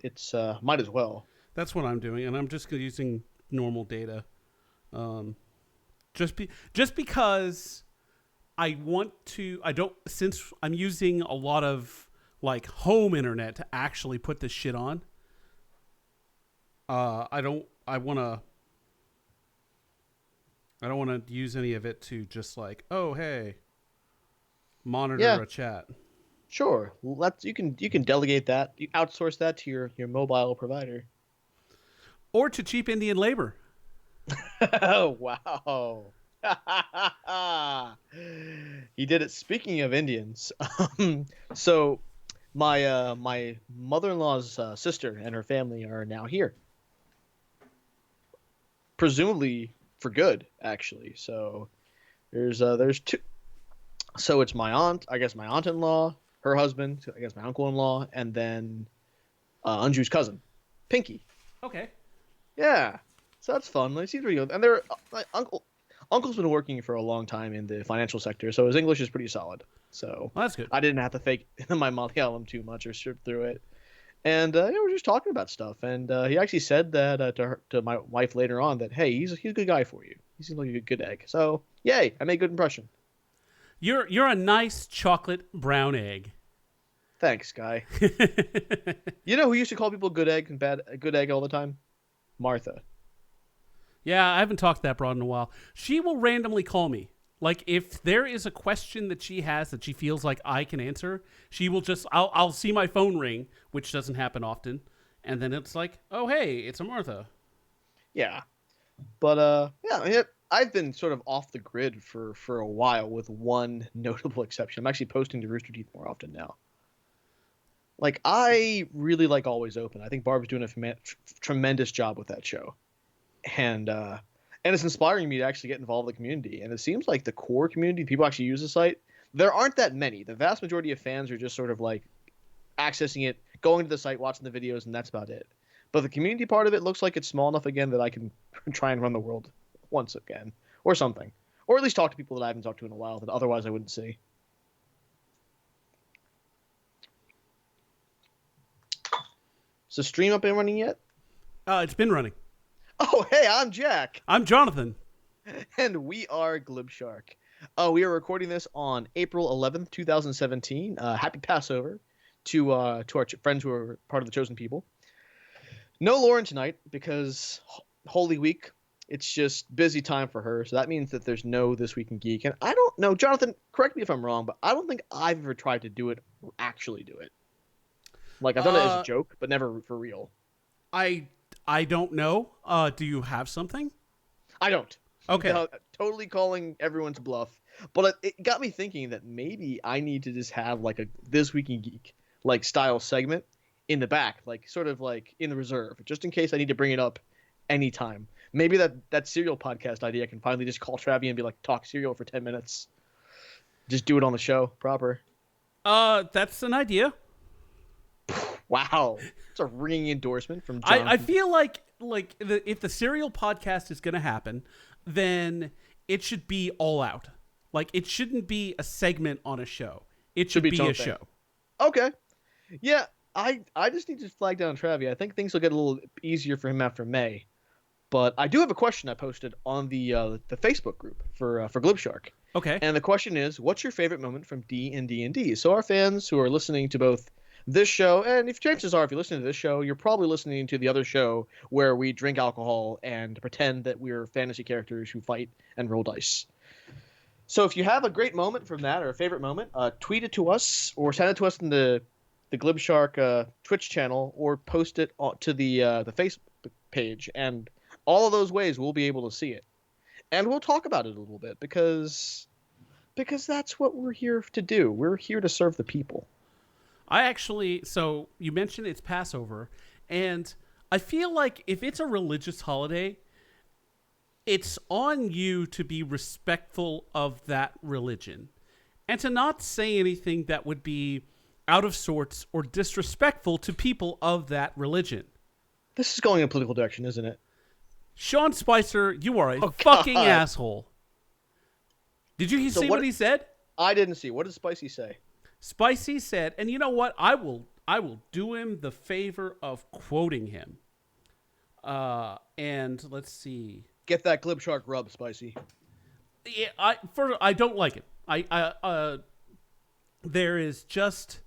it's might as well. That's what I'm doing, and I'm just using normal data. Just because I want to. I don't since I'm using a lot of like home internet to actually put this shit on. I don't. I don't want to use any of it to just like, oh hey, monitor Yeah, a chat. sure. Let's you can delegate that. You outsource that to your mobile provider. Or to cheap Indian labor. Oh wow. He did it. Speaking of Indians, so my mother-in-law's sister and her family are now here, presumably for good, actually. So there's two. So it's my aunt, I guess my aunt-in-law, her husband, I guess my uncle-in-law, and then Anju's cousin, Pinky. Okay. Yeah, so that's fun. Like, seems pretty good. And they're my uncle's been working for a long time in the financial sector, so his English is pretty solid. So Well, that's good. I didn't have to fake my Malayalam too much or strip through it. And we're just talking about stuff. And he actually said that to my wife later on that hey, he's a good guy for you. He seems like a good egg. So yay, I made a good impression. You're a nice chocolate brown egg. Thanks, guy. You know who used to call people good egg and bad good egg all the time? Martha. Yeah, I haven't talked to that broad in a while. She will randomly call me. Like if there is a question that she has that she feels like I can answer, she will just I'll see my phone ring, which doesn't happen often, and then it's like, "Oh, hey, it's a Martha." Yeah. But yeah, I've been sort of off the grid for a while, with one notable exception. I'm actually posting to Rooster Teeth more often now. Like I really like Always Open. I think Barb's doing a tremendous job with that show, and it's inspiring me to actually get involved in the community. And it seems like the core community, people actually use the site. There aren't that many. The vast majority of fans are just sort of like accessing it, going to the site, watching the videos, and that's about it. But the community part of it looks like it's small enough again that I can try and run the world once again, or something, or at least talk to people that I haven't talked to in a while that otherwise I wouldn't see. Is the stream up and running yet? It's been running. Oh, hey, I'm Jack, I'm Jonathan. and we are Glib Shark. We are recording this on April 11th, 2017. Happy Passover to our friends who are part of the chosen people. No Lauren tonight because Holy Week. It's just busy time for her, so that means that there's no This Week in Geek. And I don't know, Jonathan, correct me if I'm wrong, but I don't think I've ever tried to do it or actually do it. Like I've done it as a joke, but never for real. I don't know. Do you have something? I don't. Okay. No, totally calling everyone's bluff. But it got me thinking that maybe I need to just have like a This Week in Geek like style segment in the back, like sort of like in the reserve, just in case I need to bring it up anytime. Maybe that serial podcast idea can finally just call Travi and be like, talk serial for 10 minutes. Just do it on the show proper. That's an idea. Wow. It's a ringing endorsement from John. I feel like if the serial podcast is going to happen, then it should be all out. Like it shouldn't be a segment on a show. It should be a show. Okay. Yeah, I just need to flag down Travi. I think things will get a little easier for him after May. But I do have a question I posted on the Facebook group for Glibshark. Okay. And the question is, what's your favorite moment from D&D? So our fans who are listening to both this show, and if chances are, if you're listening to this show, you're probably listening to the other show where we drink alcohol and pretend that we're fantasy characters who fight and roll dice. So if you have a great moment from that or a favorite moment, tweet it to us or send it to us in the Glibshark Twitch channel or post it to the Facebook page, and all of those ways we'll be able to see it. And we'll talk about it a little bit because that's what we're here to do. We're here to serve the people. So you mentioned it's Passover, and I feel like if it's a religious holiday, it's on you to be respectful of that religion and to not say anything that would be out of sorts or disrespectful to people of that religion. This is going in a political direction, isn't it? Sean Spicer, you are a fucking asshole. Did you see what he said? I didn't see. What did Spicy say? Spicy said, and you know what? I will I will do him the favor of quoting him. And let's see. Get that Glib Shark rub, Spicy. Yeah, I don't like it. There is just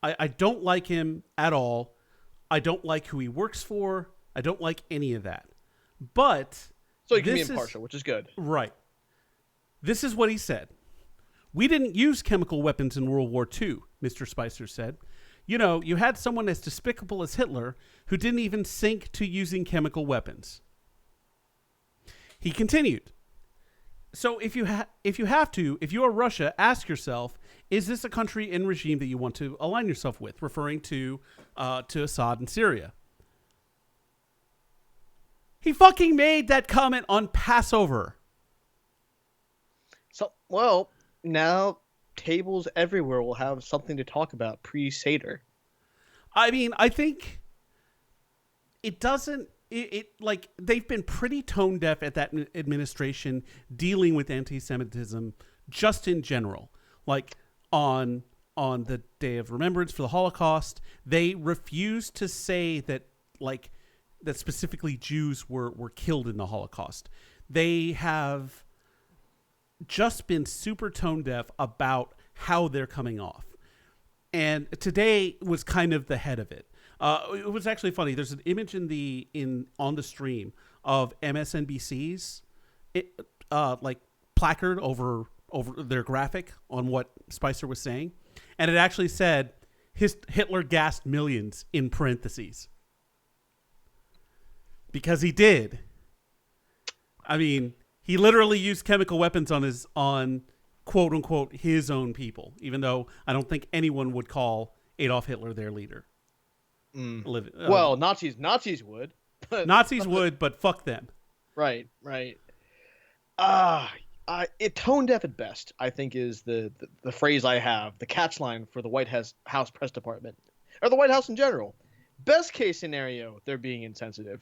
I don't like him at all. I don't like who he works for. I don't like any of that. But so you can be impartial, which is good. Right. This is what he said. We didn't use chemical weapons in World War II, Mr. Spicer said. You know, you had someone as despicable as Hitler who didn't even sink to using chemical weapons. He continued. So if you are Russia, ask yourself, is this a country and regime that you want to align yourself with? Referring to Assad and Syria. He fucking made that comment on Passover. So, well, now tables everywhere will have something to talk about pre-Seder. I mean, I think it doesn't... It like they've been pretty tone deaf at that administration dealing with anti-Semitism just in general. Like on the Day of Remembrance for the Holocaust, they refused to say that specifically Jews were killed in the Holocaust. They have just been super tone deaf about how they're coming off. And today was kind of the head of it. It was actually funny. There's an image on the stream of MSNBC's placard over their graphic on what Spicer was saying, and it actually said Hitler gassed millions in parentheses because he did. I mean, he literally used chemical weapons on quote unquote his own people, even though I don't think anyone would call Adolf Hitler their leader. Well, Nazis would. Nazis would, but fuck them. Right. It tone deaf at best, I think, is the phrase I have, the catchline for the White House press department, or the White House in general. Best case scenario, they're being insensitive.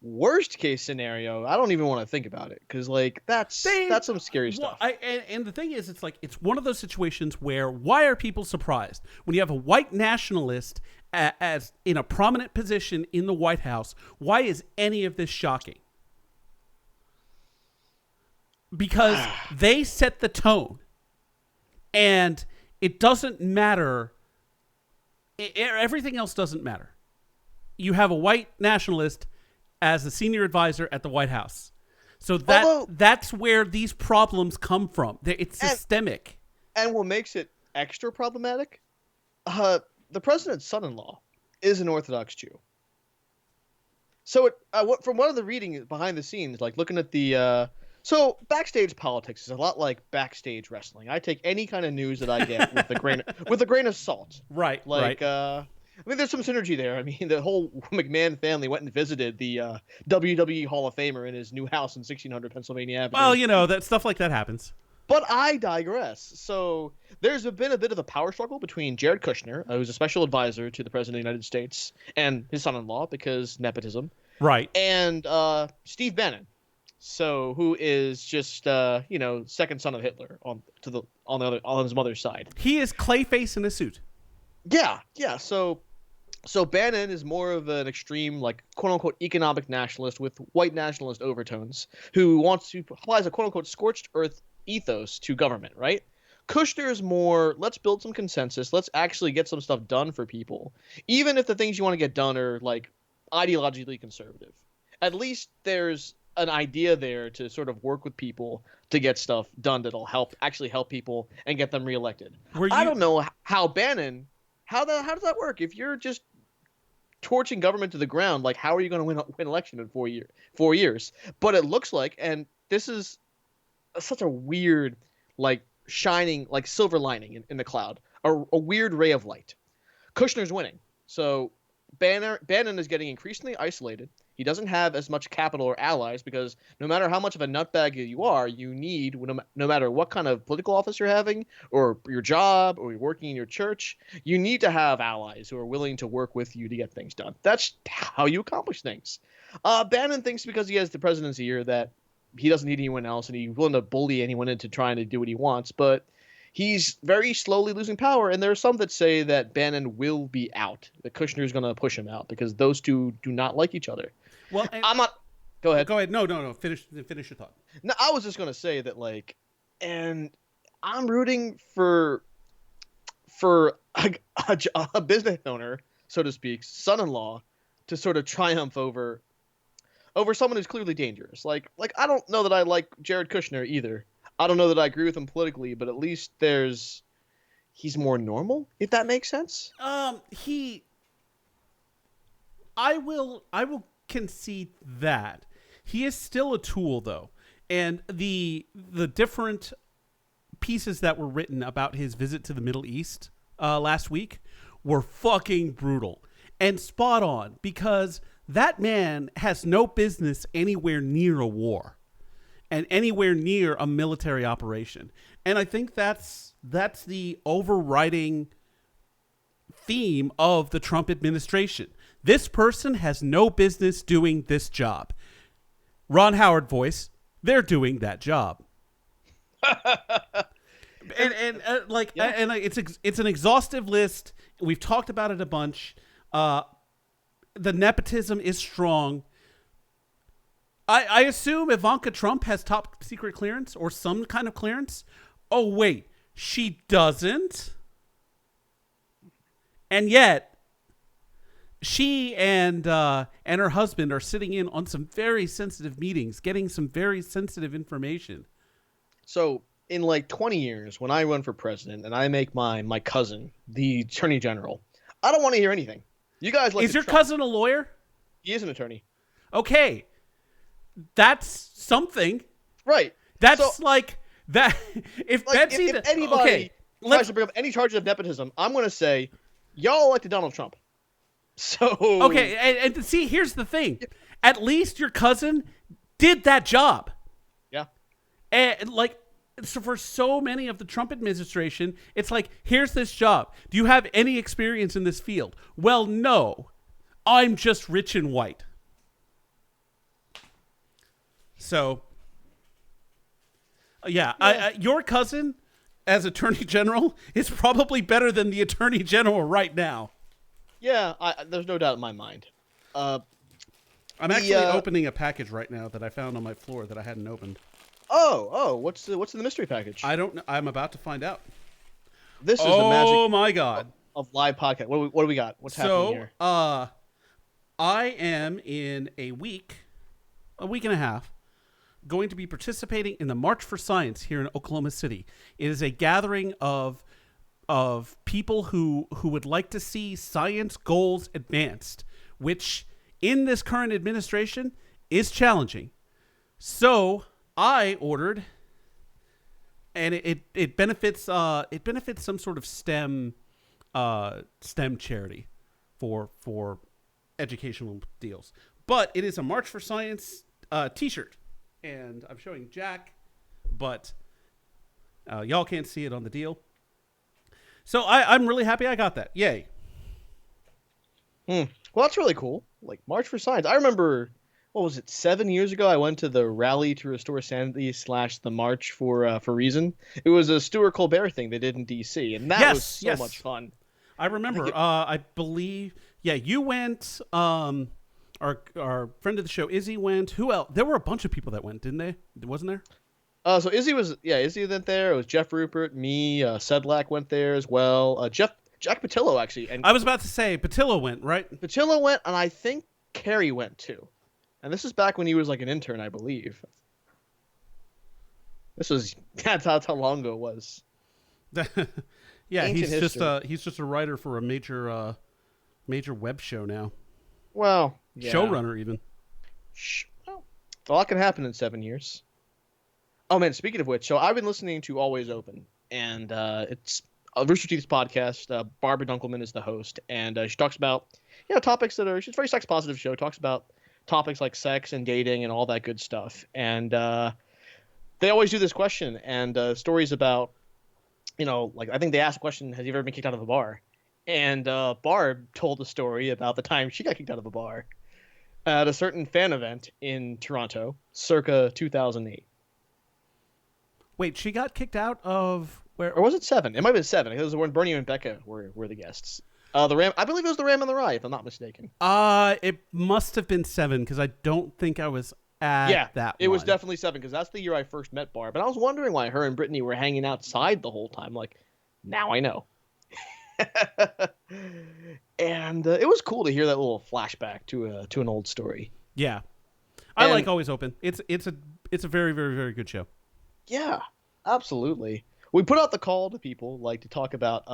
Worst case scenario, I don't even want to think about it, because that's some scary stuff. And the thing is, it's one of those situations where why are people surprised when you have a white nationalist as in a prominent position in the White House? Why is any of this shocking? Because they set the tone, and it doesn't matter. Everything else doesn't matter. You have a white nationalist as the senior advisor at the White House. So that's where these problems come from. It's systemic. And what makes it extra problematic, the president's son-in-law is an Orthodox Jew. So from one of the reading behind the scenes, like looking at the... So backstage politics is a lot like backstage wrestling. I take any kind of news that I get with a grain of salt. Right. Like, right. I mean, there's some synergy there. I mean, the whole McMahon family went and visited the WWE Hall of Famer in his new house in 1600 Pennsylvania Avenue. Well, you know, that stuff like that happens. But I digress. So there's been a bit of a power struggle between Jared Kushner, who's a special advisor to the President of the United States, and his son-in-law, because nepotism. Right. And Steve Bannon, so who is just second son of Hitler on his mother's side. He is Clayface in a suit. Yeah. So Bannon is more of an extreme, like, quote-unquote economic nationalist with white nationalist overtones who applies a quote-unquote scorched earth ethos to government, right? Kushner is more, let's build some consensus. Let's actually get some stuff done for people. Even if the things you want to get done are, like, ideologically conservative. At least there's an idea there to sort of work with people to get stuff done that'll actually help people and get them reelected. I don't know how Bannon... How does that work? If you're just torching government to the ground, like, how are you going to win election in 4 years? But it looks like, and this is such a weird, like, shining, like, silver lining in the cloud, a weird ray of light. Kushner's winning. So Bannon is getting increasingly isolated. He doesn't have as much capital or allies because no matter how much of a nutbag you are, you need, no matter what kind of political office you're having or your job or you're working in your church, you need to have allies who are willing to work with you to get things done. That's how you accomplish things. Bannon thinks because he has the presidency here that he doesn't need anyone else and he's willing to bully anyone into trying to do what he wants, but he's very slowly losing power, and there are some that say that Bannon will be out, that Kushner's going to push him out because those two do not like each other. Well, and, I'm not. Go ahead. go ahead. No. Finish your thought. No, I was just going to say that and I'm rooting for a business owner, so to speak, son-in-law, to sort of triumph over someone who's clearly dangerous. Like I don't know that I like Jared Kushner either. I don't know that I agree with him politically, but at least he's more normal, if that makes sense. I will concede that he is still a tool, though, and the different pieces that were written about his visit to the Middle East last week were fucking brutal and spot on, because that man has no business anywhere near a war and anywhere near a military operation. And I think that's the overriding theme of the Trump administration. This person has no business doing this job. Ron Howard voice, they're doing that job. It's an exhaustive list. We've talked about it a bunch. The nepotism is strong. I assume Ivanka Trump has top secret clearance or some kind of clearance. Oh wait, she doesn't. And yet, she and her husband are sitting in on some very sensitive meetings, getting some very sensitive information. So in 20 years, when I run for president and I make my cousin the attorney general, I don't want to hear anything. You guys Is your cousin a lawyer? He is an attorney. Okay. That's something. Right. That's that. If Betsy, if anybody tries to bring up any charges of nepotism, I'm going to say, y'all elected Donald Trump. So okay, and see, here's the thing. At least your cousin did that job. Yeah. And so for so many of the Trump administration, it's here's this job. Do you have any experience in this field? Well, no. I'm just rich and white. So, yeah. Your cousin as Attorney General is probably better than the Attorney General right now. Yeah, there's no doubt in my mind. I'm actually opening a package right now that I found on my floor that I hadn't opened. Oh, what's in the mystery package? I don't know. I'm about to find out. This is the magic. Oh my god! Of live podcast. What do we got? What's happening here? I am in a week and a half, going to be participating in the March for Science here in Oklahoma City. It is a gathering of people who would like to see science goals advanced, which in this current administration is challenging. So I ordered, and it benefits some sort of STEM charity for educational deals. But it is a March for Science T-shirt, and I'm showing Jack, but y'all can't see it on the deal. So I'm really happy I got that. Yay. Well, that's really cool. March for Science. I remember, what was it, 7 years ago? I went to the Rally to Restore Sanity / the March for Reason. It was a Stuart Colbert thing they did in D.C., and that was so much fun. I remember. I believe, you went. Our friend of the show, Izzy, went. Who else? There were a bunch of people that went, didn't they? Wasn't there? So Izzy went there. It was Jeff Rupert, me, Sedlak went there as well. Jack Patillo, actually. And I was about to say, Patillo went, right? Patillo went, and I think Kerry went too. And this is back when he was an intern, I believe. That's how long ago it was. Yeah, Ancient he's just a writer for a major web show now. Well, yeah. Showrunner even. Well, a lot can happen in 7 years. Oh man, speaking of which, so I've been listening to Always Open, and it's a Rooster Teeth's podcast. Barbara Dunkelman is the host, and she talks about topics that are. She's a very sex positive show. Talks about topics like sex and dating and all that good stuff. And they always do this question and stories about, I think they asked a question, has you ever been kicked out of a bar? And Barb told a story about the time she got kicked out of a bar at a certain fan event in Toronto, circa 2008. Wait, she got kicked out of Where Or was it 7? It might have been 7. It was when Bernie and Becca were the guests. The Ram. I believe it was the Ram and the Rye, if I'm not mistaken. it must have been 7 because I don't think I was at Yeah, that it was one. definitely 7 because that's the year I first met Barb. But I was wondering why her and Brittany were hanging outside the whole time. Like, now I know. And it was cool to hear that little flashback to an old story. Yeah, I And like Always Open. It's a very very very good show. yeah, absolutely. We put out the call to people like to talk about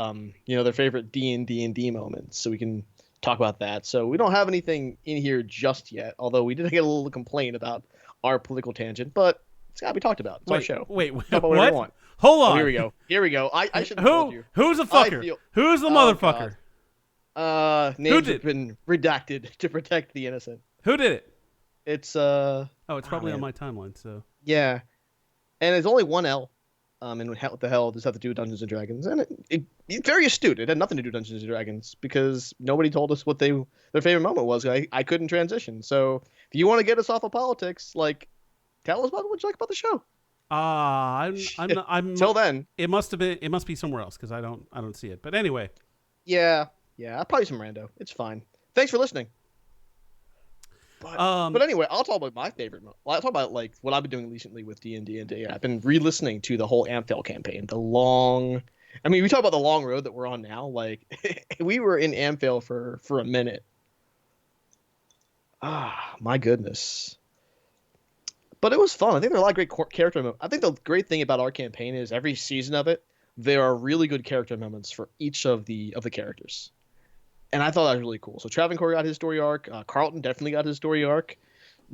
their favorite D&D moments, so we can talk about that. So we don't have anything in here just yet, although we did get a little complaint about our political tangent, but it's got to be talked about. It's our show. Wait, Talk about whatever what? you want. Hold on. Oh, here we go. Here we go. I should have told you. Who's the fucker? Who's the motherfucker? Names have been redacted to protect the innocent. Who did it? It's Oh, it's probably on my timeline. So yeah, and it's only one L. And what the hell does that have to do with Dungeons and Dragons? And it's very astute. It had nothing to do with Dungeons and Dragons because nobody told us what their favorite moment was. I couldn't transition. So if you want to get us off of politics, like, tell us about what you like about the show. I'm Till then, it must be somewhere else because I don't see it. But anyway, yeah, probably some rando. It's fine. Thanks for listening. But anyway, I'll talk about my favorite. I'll talk about like what I've been doing recently with D&D. I've been re-listening to the whole Amphel campaign. We talk about the long road that we're on now. Like we were in Amphel for a minute. Ah, my goodness. But it was fun. I think there are a lot of great character moments. I think the great thing about our campaign is every season of it, there are really good character moments for each of the characters. And I thought that was really cool. So Travancore got his story arc. Carlton definitely got his story arc.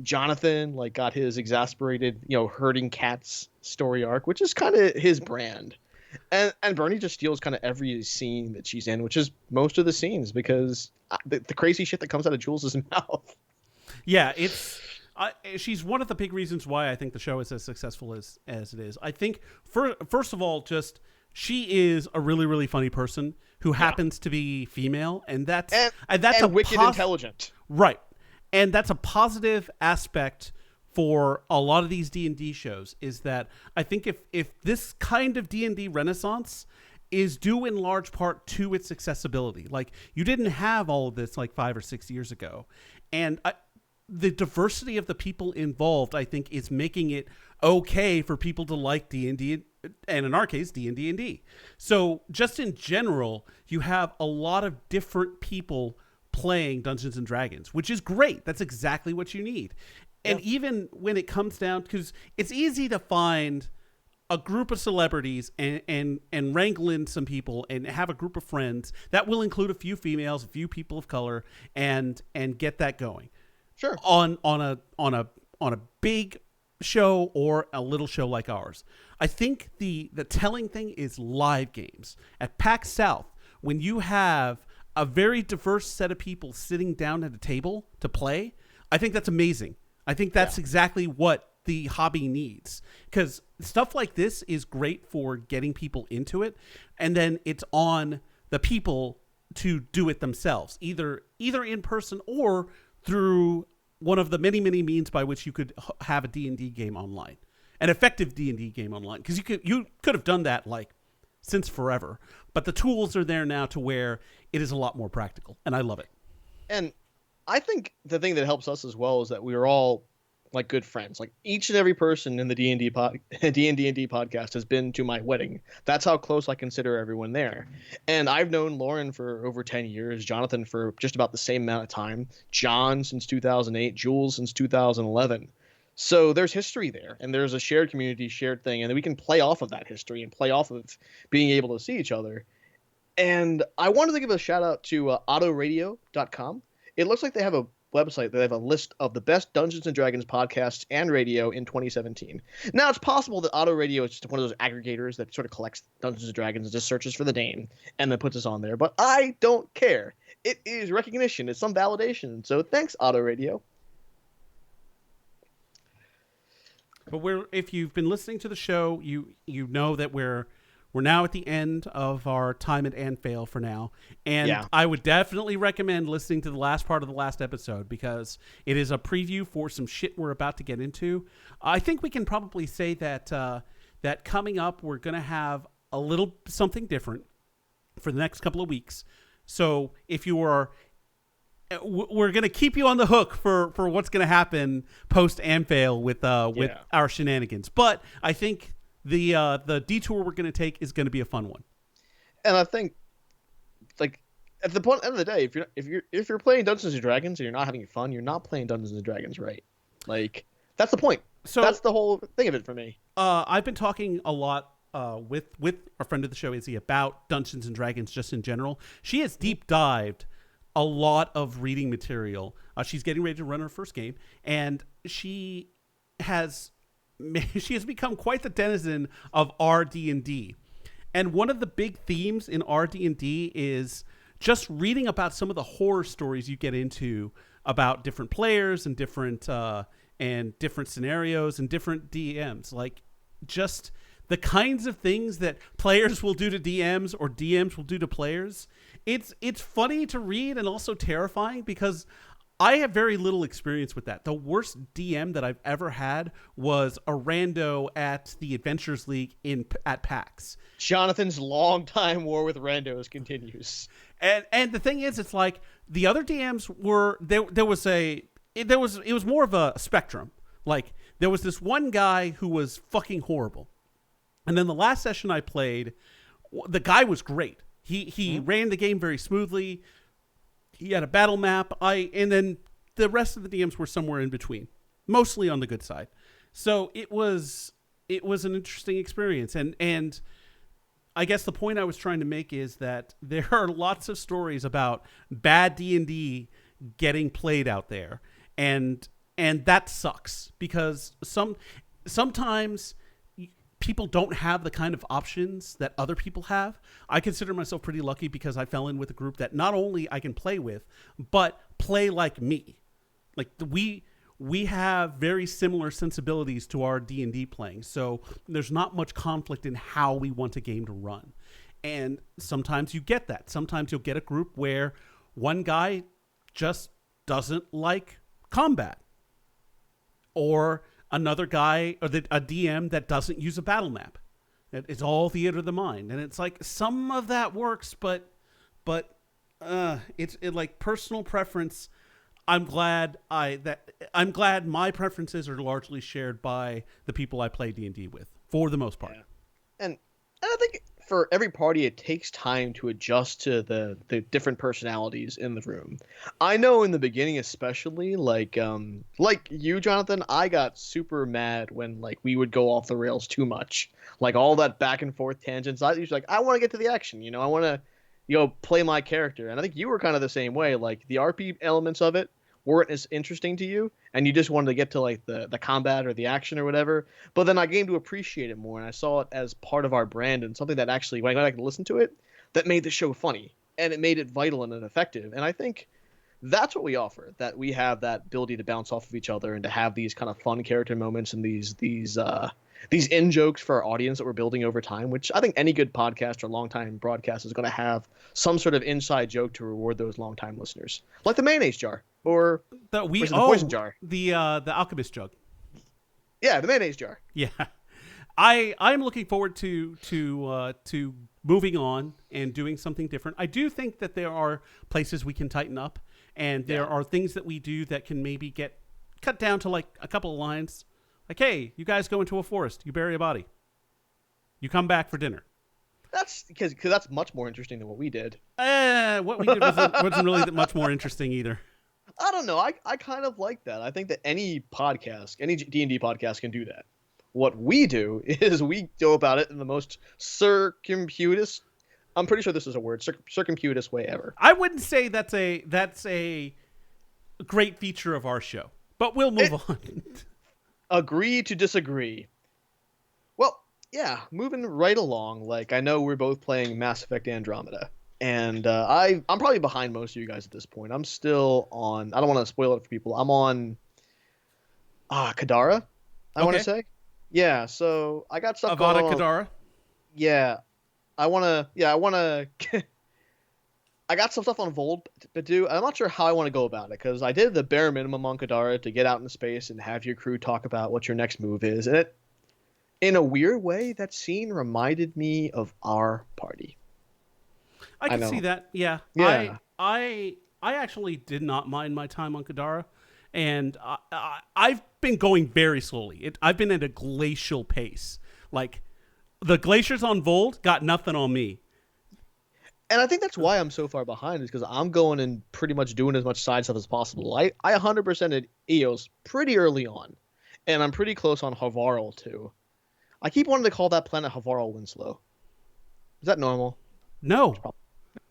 Jonathan got his exasperated, herding cats story arc, which is kind of his brand. And Bernie just steals kind of every scene that she's in, which is most of the scenes because the crazy shit that comes out of Jules' mouth. Yeah, she's one of the big reasons why I think the show is as successful as it is. I think first of all, just she is a really really funny person who happens to be female, and that's a wicked intelligent, right? And that's a positive aspect for a lot of these D&D shows. Is that I think if this kind of D&D renaissance is due in large part to its accessibility, like you didn't have all of this like 5 or 6 years ago, and the diversity of the people involved, I think, is making it okay for people to like D&D, and in our case, D&D. So just in general, you have a lot of different people playing Dungeons and Dragons, which is great. That's exactly what you need. And even when it comes down, because it's easy to find a group of celebrities and wrangle in some people and have a group of friends that will include a few females, a few people of color, and get that going. Sure. On a big show or a little show like ours. I think the telling thing is live games. At PAX South, when you have a very diverse set of people sitting down at a table to play, I think that's amazing. I think that's exactly what the hobby needs. Because stuff like this is great for getting people into it, and then it's on the people to do it themselves, either in person or through one of the many, many means by which you could have a D&D game online, an effective D&D game online. Because you could have done that like since forever, but the tools are there now to where it is a lot more practical, and I love it. And I think the thing that helps us as well is that we are all like good friends. Like each and every person in the D&D podcast has been to my wedding. That's how close I consider everyone there. And I've known Lauren for over 10 years, Jonathan for just about the same amount of time, John since 2008, Jules since 2011. So there's history there, and there's a shared community, shared thing, and we can play off of that history and play off of being able to see each other. And I wanted to give a shout out to autoradio.com. It looks like they have a website. They have a list of the best Dungeons and Dragons podcasts and radio in 2017. Now, it's possible that Auto Radio is just one of those aggregators that sort of collects Dungeons and Dragons and just searches for the name and then puts us on there. But I don't care. It is recognition. It's some validation. So thanks, Auto Radio. But if you've been listening to the show, you know that we're now at the end of our time at Anfail for now. And I would definitely recommend listening to the last part of the last episode because it is a preview for some shit we're about to get into. I think we can probably say that that coming up, we're going to have a little something different for the next couple of weeks. So if you are, we're going to keep you on the hook for what's going to happen post Amphail with our shenanigans. But I think the detour we're going to take is going to be a fun one. And I think, like, at the end of the day, if you're playing Dungeons and Dragons and you're not having fun, you're not playing Dungeons and Dragons right. Like, that's the point. So that's the whole thing of it for me. I've been talking a lot with a friend of the show, Izzy, about Dungeons and Dragons just in general. She has deep dived a lot of reading material. She's getting ready to run her first game, and she has become quite the denizen of RD&D. And one of the big themes in RD&D is just reading about some of the horror stories you get into about different players and different scenarios and different DMs. Like, just the kinds of things that players will do to DMs or DMs will do to players. It's funny to read and also terrifying because I have very little experience with that. The worst DM that I've ever had was a rando at the Adventures League at PAX. Jonathan's long-time war with randos continues. And the thing is, it's like the other DMs were it was more of a spectrum. Like, there was this one guy who was fucking horrible. And then the last session I played, the guy was great. He ran the game very smoothly. He had a battle map. And then the rest of the DMs were somewhere in between, mostly on the good side. So it was an interesting experience. And I guess the point I was trying to make is that there are lots of stories about bad D&D getting played out there. And that sucks because sometimes people don't have the kind of options that other people have. I consider myself pretty lucky because I fell in with a group that not only I can play with, but play like me. Like, we have very similar sensibilities to our D&D playing. So there's not much conflict in how we want a game to run. And sometimes you get that. Sometimes you'll get a group where one guy just doesn't like combat. Or another guy, or a DM that doesn't use a battle map. It's all theater of the mind. And it's like, some of that works, but it's like personal preference. I'm glad my preferences are largely shared by the people I play D&D with, for the most part. Yeah. And I think for every party, it takes time to adjust to the different personalities in the room. I know in the beginning, especially, like you, Jonathan, I got super mad when, like, we would go off the rails too much. Like, all that back and forth tangents. I usually, like, I want to get to the action, I want to, play my character. And I think you were kind of the same way. Like, the RP elements of it weren't as interesting to you, and you just wanted to get to, like, the combat or the action or whatever. But then I came to appreciate it more, and I saw it as part of our brand and something that actually, when I got back to listen to it, that made the show funny, and it made it vital and effective. And I think that's what we offer, that we have that ability to bounce off of each other and to have these kind of fun character moments and these in-jokes for our audience that we're building over time, which I think any good podcast or long-time broadcast is going to have some sort of inside joke to reward those long-time listeners. Like the mayonnaise jar. Or the poison jar. The alchemist jug. Yeah, the mayonnaise jar. Yeah. I'm looking forward to moving on and doing something different. I do think that there are places we can tighten up, and there are things that we do that can maybe get cut down to, like, a couple of lines. Like, hey, you guys go into a forest, you bury a body, you come back for dinner. That's because that's much more interesting than what we did. What we did wasn't really that much more interesting either. I don't know. I kind of like that. I think that any podcast, any D&D podcast can do that. What we do is we go about it in the most circuitous, I'm pretty sure this is a word, circuitous way ever. I wouldn't say that's a great feature of our show, but we'll move on. Agree to disagree. Well, yeah, moving right along. Like, I know we're both playing Mass Effect Andromeda. And I'm probably behind most of you guys at this point. I'm still on. I don't want to spoil it for people. I'm on Kadara, I want to say. Yeah, so I got stuff going on. Kadara? Yeah. I want to I got some stuff on Vold to do. I'm not sure how I want to go about it, because I did the bare minimum on Kadara to get out in space and have your crew talk about what your next move is. And In a weird way, that scene reminded me of our party. I I can see know. that. Yeah, Yeah. I actually did not mind my time on Kadara, and I've been going very slowly. I've been at a glacial pace. Like the glaciers on Vold got nothing on me. And I think that's why I'm so far behind is because I'm going and pretty much doing as much side stuff as possible. I 100% at EOS pretty early on, and I'm pretty close on Havarl too. I keep wanting to call that planet Havarl Winslow. Is that normal? It's No, probably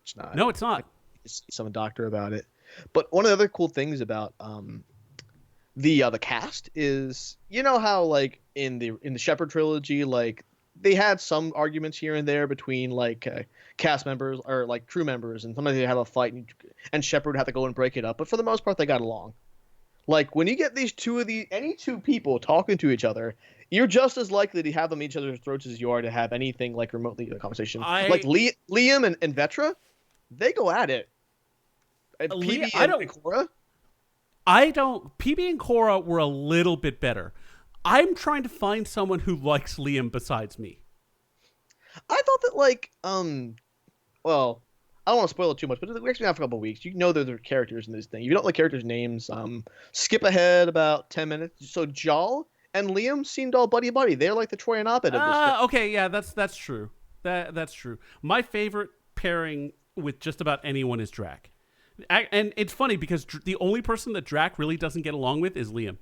it's not. no, it's I not. need to see some doctor about it. But one of the other cool things about the cast is how like in the Shepherd trilogy like they had some arguments here and there between like cast members or like crew members and sometimes they have a fight and Shepherd would have to go and break it up, but for the most part they got along. Like when you get any two people talking to each other, you're just as likely to have them each other's throats as you are to have anything like remotely a conversation. Like I Liam and Vetra, they go at it. And Leah, PB and Cora, I don't. PB and Cora were a little bit better. I'm trying to find someone who likes Liam besides me. I thought that like well, I don't want to spoil it too much, but we're actually out for a couple of weeks. You know that there are characters in this thing. If you don't like characters' names, skip ahead about 10 minutes. So Jal and Liam seemed all buddy buddy. They're like the Troy and Abed of this thing. Okay, yeah, that's true. That's true. My favorite pairing with just about anyone is Drac. And it's funny because the only person that Drac really doesn't get along with is Liam.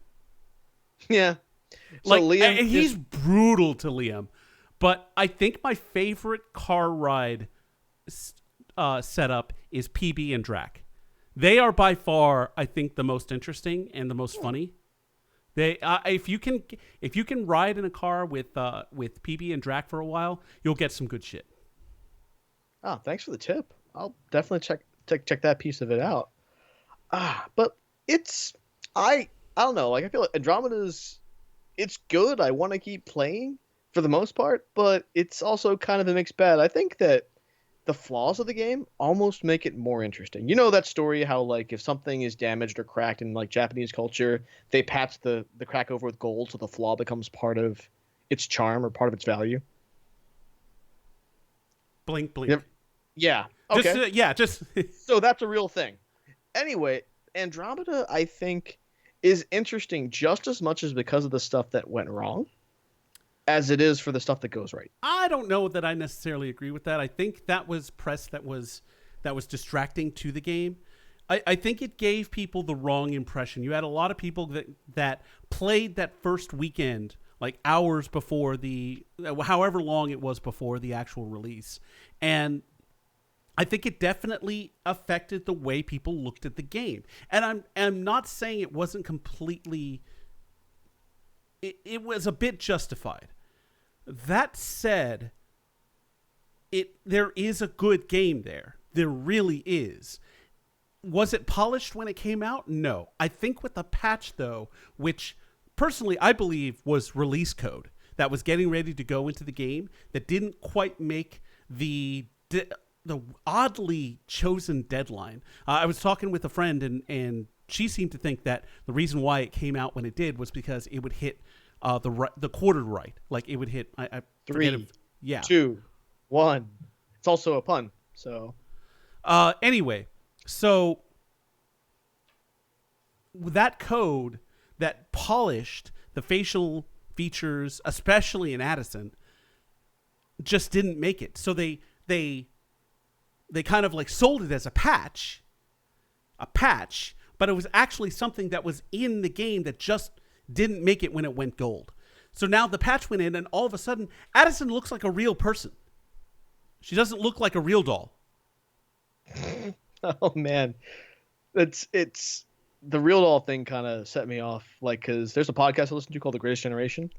Yeah. So Like Liam, he's brutal to Liam, but I think my favorite car ride setup is PB and Drac. They are by far, I think, the most interesting and the most funny. They if you can ride in a car with PB and Drac for a while, you'll get some good shit. oh, thanks for the tip. I'll definitely check that piece of it out. But it's I don't know. Like I feel like Andromeda's it's good. I want to keep playing for the most part, but it's also kind of a mixed bag. I think that the flaws of the game almost make it more interesting. You know that story how like if something is damaged or cracked in like Japanese culture, they patch the crack over with gold so the flaw becomes part of its charm or part of its value. Blink, Yep. blink. Yeah. Okay. Just So that's a real thing. Anyway, Andromeda I think is interesting just as much as because of the stuff that went wrong as it is for the stuff that goes right. I don't know that I necessarily agree with that. I think that was press that was distracting to the game. I think it gave people the wrong impression. You had a lot of people that played that first weekend, like hours before however long it was before the actual release. And I think it definitely affected the way people looked at the game. And I'm not saying it wasn't completely, it was a bit justified. That said, there is a good game there. There really is. Was it polished when it came out? No. I think with the patch, though, which personally I believe was release code that was getting ready to go into the game that didn't quite make the oddly chosen deadline. I was talking with a friend and she seemed to think that the reason why it came out when it did was because it would hit the quarter right. Like it would hit I forget 3, yeah. 2, 1. It's also a pun. So Anyway, so that code that polished the facial features, especially in Addison, just didn't make it. So they kind of like sold it as a patch, but it was actually something that was in the game that just didn't make it when it went gold. So now the patch went in, and all of a sudden, Addison looks like a real person. She doesn't look like a real doll. oh man, it's the real doll thing kind of set me off. Like, cause there's a podcast I listen to called The Greatest Generation,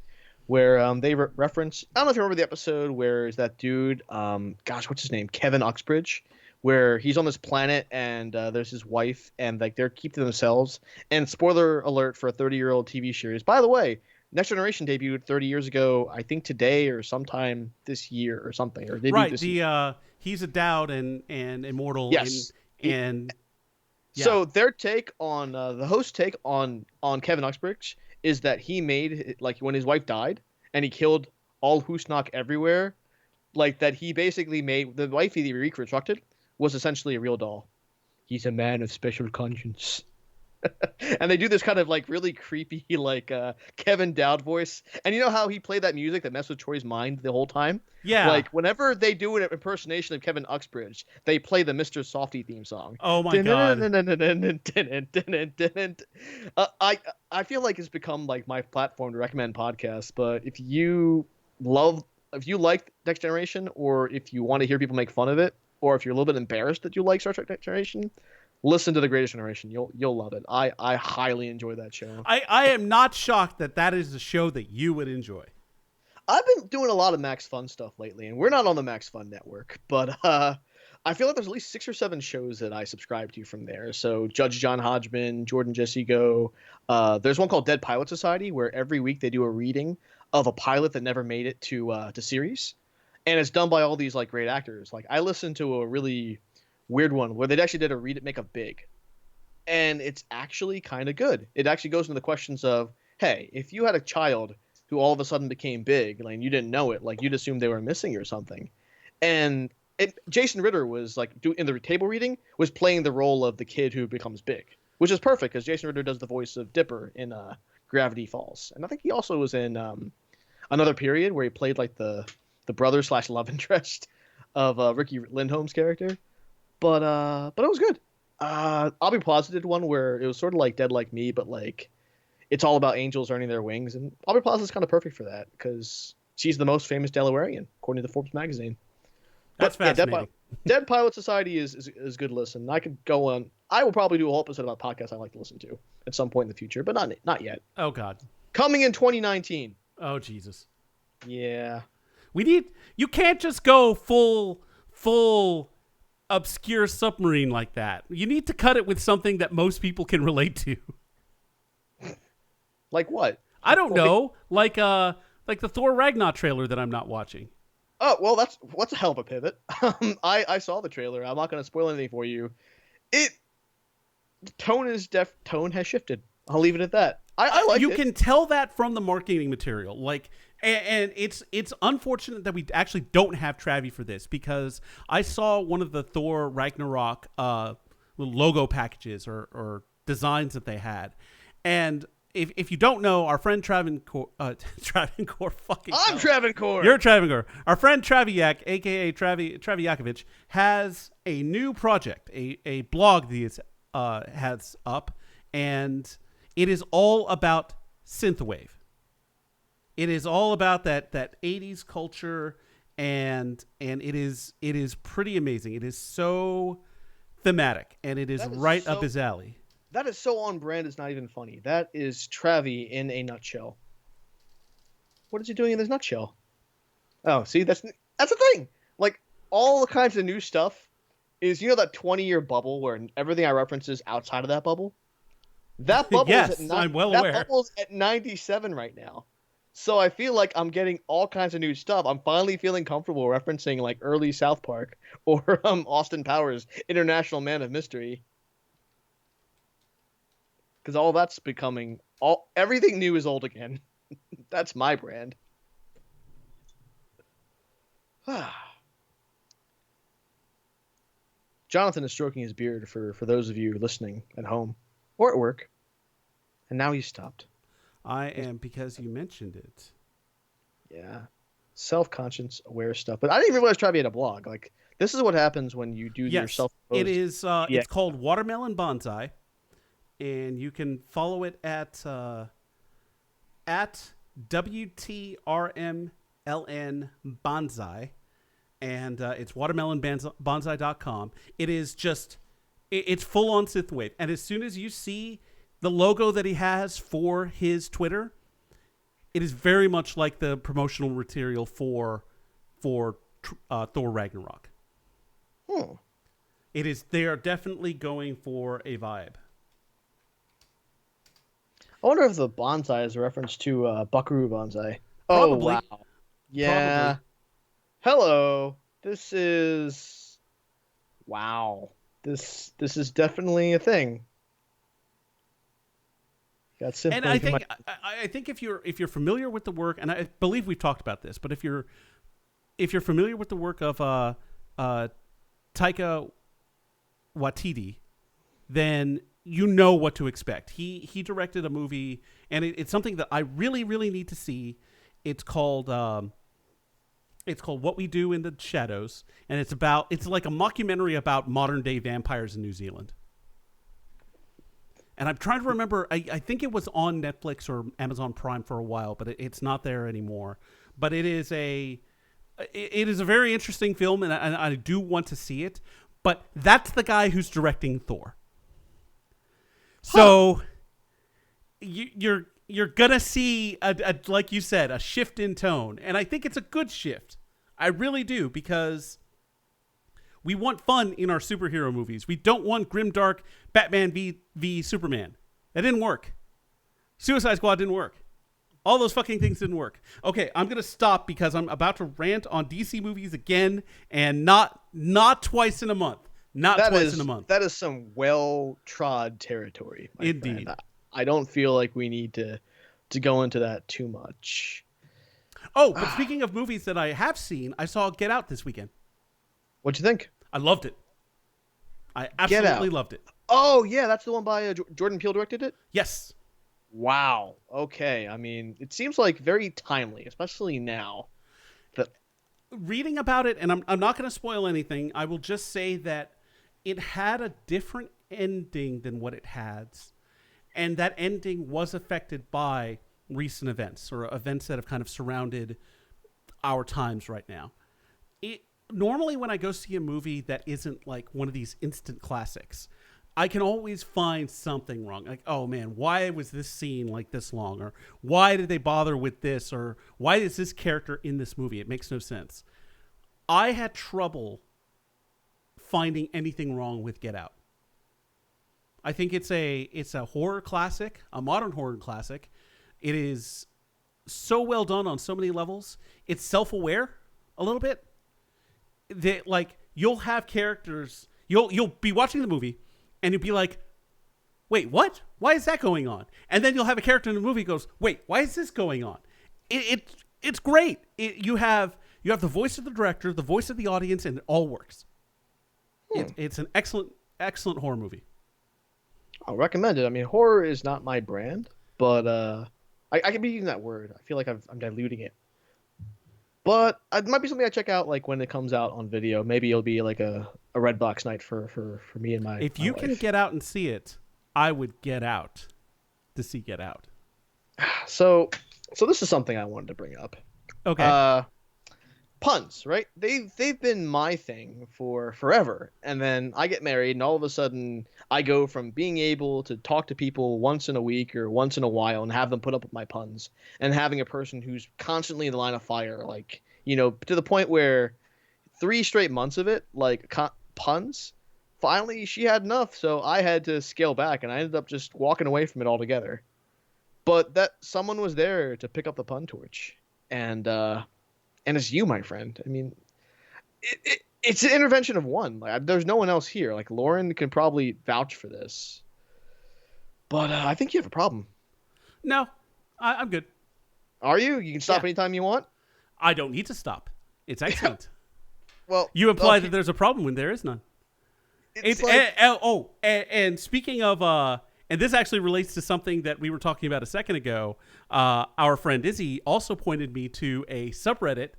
where they reference. I don't know if you remember the episode where is that dude? Gosh, what's his name? Kevin Uxbridge, where he's on this planet and there's his wife and like they're keep to themselves. And spoiler alert for a 30-year-old TV series. By the way, Next Generation debuted 30 years ago. I think today or sometime this year or something. Or Right. this year. He's a Dowd and immortal. Yes. And yeah. So their take on the host take on Kevin Uxbridge is that he made like when his wife died and he killed All Hoosnock Everywhere, like that he basically made the wifey that he reconstructed was essentially a real doll. He's a man of special conscience. And they do this kind of like really creepy like Kevin Dowd voice. And you know how he played that music that messed with Troy's mind the whole time? Yeah. Like whenever they do an impersonation of Kevin Uxbridge, they play the Mr. Softy theme song. Oh my god. I I feel like it's become like my platform to recommend podcasts, but love if you like Next Generation, or if you want to hear people make fun of it, or if you're a little bit embarrassed that you like Star Trek Next Generation, listen to The Greatest Generation. You'll love it. I highly enjoy that show. I am not shocked that that is a show that you would enjoy. I've been doing a lot of Max Fun stuff lately, and we're not on the Max Fun network, but I feel like there's at least 6 or 7 shows that I subscribe to from there. So Judge John Hodgman, Jordan Jesse Go. There's one called Dead Pilot Society, where every week they do a reading of a pilot that never made it to series, and it's done by all these like great actors. Like I listened to a really weird one where they actually did a read it make of Big, and it's actually kind of good. It actually goes into the questions of, hey, if you had a child who all of a sudden became big, like you didn't know it, like you'd assume they were missing or something. And Jason Ritter was like in the table reading was playing the role of the kid who becomes big, which is perfect because Jason Ritter does the voice of Dipper in Gravity Falls, and I think he also was in another period where he played like the brother / love interest of Ricky Lindholm's character. But it was good. I'll Be Positive one where it was sort of like Dead Like Me, but like it's all about angels earning their wings, and Aubrey Plaza is kind of perfect for that because she's the most famous Delawarean according to Forbes magazine. That's But yeah, fascinating. Dead Pilot Society is good listen. I could go on. I will probably do a whole episode about podcasts I like to listen to at some point in the future, but not yet. Oh god. Coming in 2019. Oh Jesus. Yeah. You can't just go full obscure submarine like that. You need to cut it with something that most people can relate to. Like what? I don't know. Like the Thor Ragnarok trailer that I'm not watching. Oh well, what's a hell of a pivot. I saw the trailer. I'm not going to spoil anything for you. Tone has shifted. I'll leave it at that. I like it. You can tell that from the marketing material. Like, and it's unfortunate that we actually don't have Travi for this because I saw one of the Thor Ragnarok little logo packages or designs that they had, and if you don't know, our friend Travancore fucking. I'm Travancore. You're Travancore. Our friend Traviak, aka Traviakovich, has a new project, a blog that he has up, and it is all about synthwave. It is all about that 80s culture, and it is pretty amazing. It is so thematic, and it is right up his alley. That is so on brand, it's not even funny. That is Travi in a nutshell. What is he doing in this nutshell? Oh, see, that's the thing. Like, all the kinds of new stuff is, that 20-year bubble where everything I reference is outside of that bubble? That bubble yes, is I'm well aware. That bubble's at 97 right now. So I feel like I'm getting all kinds of new stuff. I'm finally feeling comfortable referencing, like, early South Park or Austin Powers' International Man of Mystery. Because all that's becoming everything new is old again. That's my brand. Jonathan is stroking his beard for those of you listening at home or at work, and now he's stopped. I am because you mentioned it. Yeah, self-conscious, aware stuff. But I didn't even realize Travi had a blog. Like this is what happens when you do your self. It is. It's called Watermelon Bonsai. And you can follow it at WTRMLN Bonsai. And it's watermelonbonsai.com. It is just, it's full on synthwave. And as soon as you see the logo that he has for his Twitter, it is very much like the promotional material for Thor Ragnarok. It is, they are definitely going for a vibe. I wonder if the bonsai is a reference to Buckaroo Banzai. Probably. Oh, wow. Yeah. Probably. Hello. This is... Wow. This is definitely a thing. Got And sympathy I for my. think I think if you're familiar with the work, and I believe we've talked about this, but if you're familiar with the work of Taika Waititi, then you know what to expect. He directed a movie, and it's something that I really really need to see. It's called What We Do in the Shadows, and it's like a mockumentary about modern day vampires in New Zealand. And I'm trying to remember. I think it was on Netflix or Amazon Prime for a while, but it's not there anymore. But it is a very interesting film, and I do want to see it. But that's the guy who's directing Thor. So you're gonna see like you said, a shift in tone, and I think it's a good shift. I really do, because we want fun in our superhero movies. We don't want grimdark Batman v Superman. That didn't work. Suicide Squad didn't work. All those fucking things didn't work. Okay, I'm gonna stop because I'm about to rant on DC movies again, and not twice in a month. Not twice in a month. That is some well-trod territory, my Indeed. friend. I don't feel like we need to go into that too much. Oh, but speaking of movies that I have seen, I saw Get Out this weekend. What'd you think? I loved it. I absolutely loved it. Oh yeah, that's the one by Jordan Peele directed it. Yes. Wow. Okay. I mean, it seems like very timely, especially now. Reading about it, and I'm not going to spoil anything. I will just say that it had a different ending than what it has, and that ending was affected by recent events, or events that have kind of surrounded our times right now. Normally when I go see a movie that isn't like one of these instant classics, I can always find something wrong. Like, oh man, why was this scene like this long? Or why did they bother with this? Or why is this character in this movie? It makes no sense. I had trouble finding anything wrong with Get Out. I think it's a horror classic, a modern horror classic. It is so well done on so many levels. It's self-aware a little bit. That, like, you'll have characters, you'll be watching the movie and you'll be like, wait, what? Why is that going on? And then you'll have a character in the movie who goes, wait, why is this going on? It's great. You have the voice of the director, the voice of the audience, and it all works. It's an excellent horror movie. I'll recommend it. I mean, horror is not my brand, but I can be using that word. I feel like I'm diluting it. But it might be something I check out like when it comes out on video. Maybe it'll be like a red box night for me and my. If you can get out and see it, I would get out to see Get Out. So this is something I wanted to bring up. Okay. Puns, right? They've been my thing for forever, and then I get married, and all of a sudden I go from being able to talk to people once in a week or once in a while and have them put up with my puns, and having a person who's constantly in the line of fire, like, you know, to the point where 3 straight months of it, like puns. Finally, she had enough, so I had to scale back, and I ended up just walking away from it altogether. But that someone was there to pick up the pun torch, and it's you, my friend. I mean, it's an intervention of one. Like, there's no one else here. Like, Lauren can probably vouch for this. But I think you have a problem. No, I'm good. Are you? You can stop anytime you want? I don't need to stop. It's excellent. Well, you imply that there's a problem when there is none. It's like... and speaking of, and this actually relates to something that we were talking about a second ago. Our friend Izzy also pointed me to a subreddit,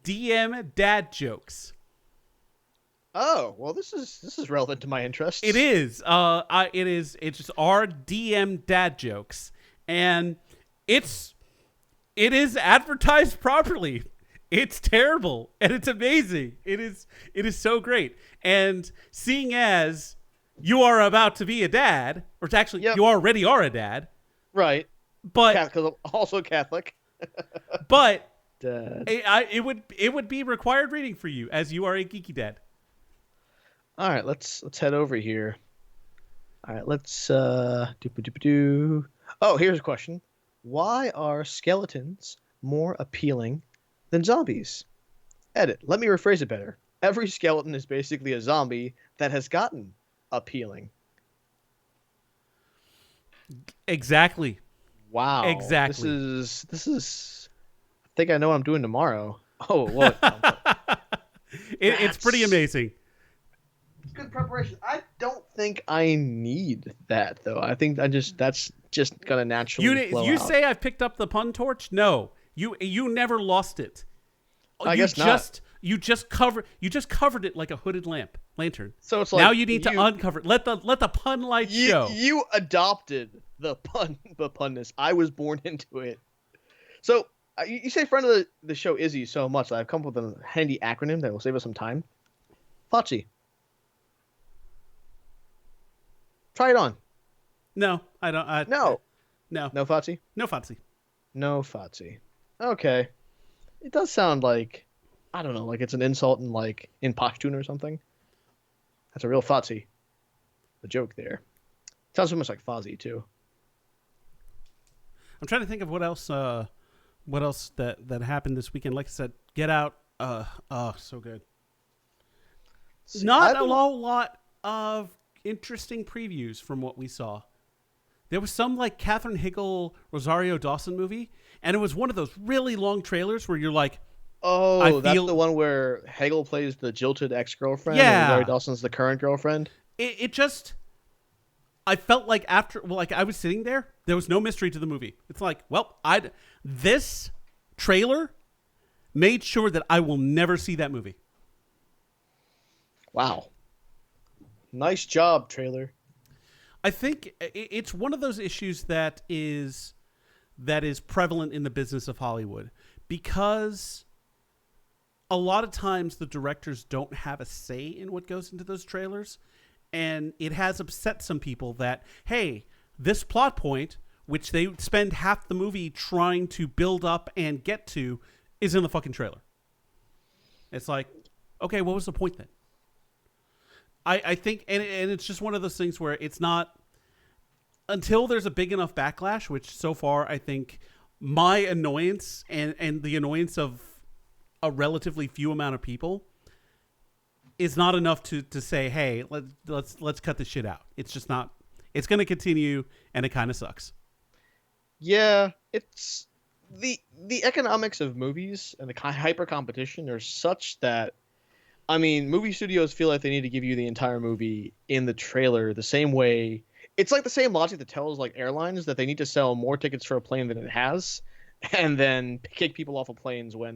DM Dad Jokes. Oh, well, this is relevant to my interests. It is. It's just our DM Dad Jokes, and it is advertised properly. It's terrible, and it's amazing. It is so great. And seeing as you are about to be a dad, or actually, you already are a dad. Right. But because I'm also Catholic. But Dad. it would be required reading for you, as you are a geeky dad. All right, let's head over here. All right, let's Oh, here's a question. Why are skeletons more appealing than zombies? Edit. Let me rephrase it better. Every skeleton is basically a zombie that has gotten appealing. Exactly. Wow. This Exactly. is this is. I think I know what I'm doing tomorrow. Oh, what? It's pretty That's amazing. good preparation. I don't think I need that though. I think that's just gonna naturally flow You out. say I picked up the pun torch? No, you never lost it. I guess not. You just covered it like a hooded lantern. So it's Now like you need to uncover it. Let the pun light show. you adopted the punness. I was born into it. So you say friend of the show Izzy so much that I've come up with a handy acronym that will save us some time. FOTSI. Try it on. No, I don't. No. No, No FOTSI? no fancy. No FOTSI. Okay. It does sound like, I don't know, like it's an insult in Pashtun or something. That's a real FOTSI. The joke there. Sounds so much like Fozzie too. I'm trying to think of what else. What else that happened this weekend? Like I said, Get Out. So good. See, Not a whole lot of interesting previews from what we saw. There was some like Katherine Higgle, Rosario Dawson movie, and it was one of those really long trailers where you're like, oh, that's the one where Hegel plays the jilted ex-girlfriend and Rosario yeah. Dawson's the current girlfriend. It just, I felt like like I was sitting there was no mystery to the movie. It's like, well, this trailer made sure that I will never see that movie. Wow. Nice job, trailer. I think it's one of those issues that is prevalent in the business of Hollywood because a lot of times the directors don't have a say in what goes into those trailers, and it has upset some people that, hey, this plot point, which they spend half the movie trying to build up and get to, is in the fucking trailer. It's like, okay, what was the point then? I think, and it's just one of those things where it's not, until there's a big enough backlash, which so far I think my annoyance and the annoyance of a relatively few amount of people is not enough to say, hey, let's cut this shit out. It's just not. It's going to continue, and it kind of sucks. Yeah, it's the economics of movies and the hyper competition are such that, I mean, movie studios feel like they need to give you the entire movie in the trailer the same way. It's like the same logic that tells like airlines that they need to sell more tickets for a plane than it has, and then kick people off of planes when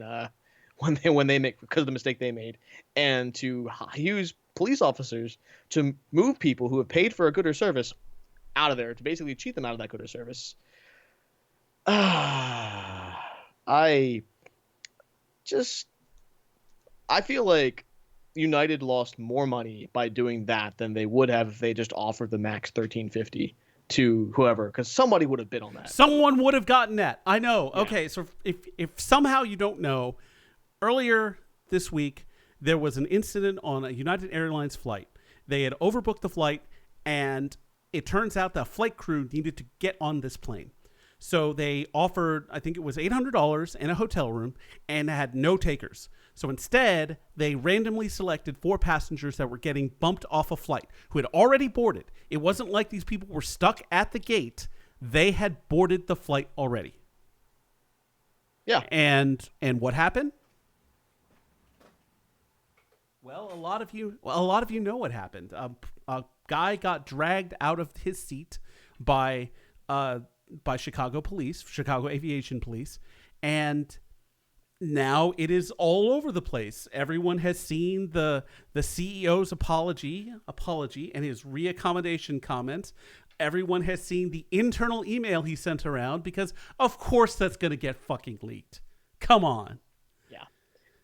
they make because of the mistake they made, and to use police officers to move people who have paid for a good or service out of there to basically cheat them out of that good or service. I feel like United lost more money by doing that than they would have if they just offered the max $13.50 to whoever, because somebody would have bid on that. Someone would have gotten that. I know. Yeah. Okay, so if somehow you don't know, earlier this week there was an incident on a United Airlines flight. They had overbooked the flight, and it turns out the flight crew needed to get on this plane. So they offered, I think it was $800 in a hotel room, and had no takers. So instead, they randomly selected 4 passengers that were getting bumped off a flight who had already boarded. It wasn't like these people were stuck at the gate. They had boarded the flight already. Yeah. And what happened? Well, a lot of you know what happened. A guy got dragged out of his seat by Chicago police, Chicago Aviation Police, and now it is all over the place. Everyone has seen the CEO's apology and his reaccommodation comments. Everyone has seen the internal email he sent around because, of course, that's going to get fucking leaked. Come on. Yeah.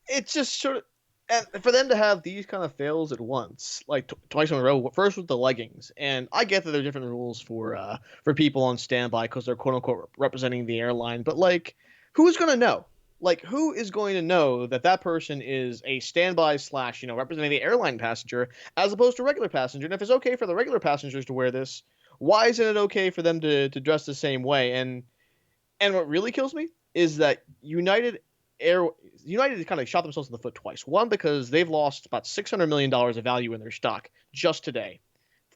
It's just sort of, and for them to have these kind of fails at once, like twice in a row. First with the leggings, and I get that there are different rules for people on standby because they're quote unquote representing the airline. But like, who's gonna know? Like, who is going to know that that person is a standby / representing the airline passenger as opposed to regular passenger? And if it's okay for the regular passengers to wear this, why isn't it okay for them to dress the same way? And what really kills me is that United kind of shot themselves in the foot twice. One, because they've lost about $600 million of value in their stock just today